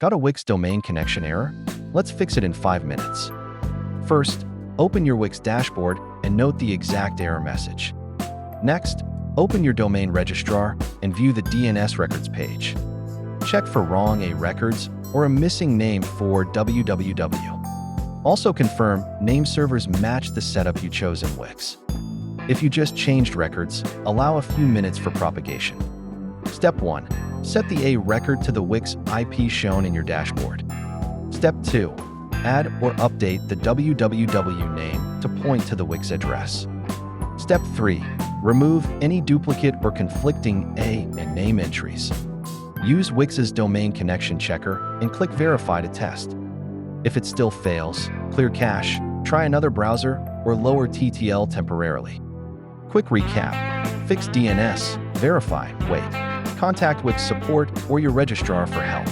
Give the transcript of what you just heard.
Got a Wix domain connection error? Let's fix it in 5 minutes. First, open your Wix dashboard and note the exact error message. Next, open your domain registrar and view the DNS records page. Check for wrong A records or a missing name for www. Also confirm name servers match the setup you chose in Wix. If you just changed records, allow a few minutes for propagation. Step 1. Set the A record to the Wix IP shown in your dashboard. Step 2. Add or update the www name to point to the Wix address. Step 3. Remove any duplicate or conflicting A and name entries. Use Wix's domain connection checker and click Verify to test. If it still fails, clear cache, try another browser, or lower TTL temporarily. Quick recap: fix DNS, verify, wait. Contact Wix support or your registrar for help.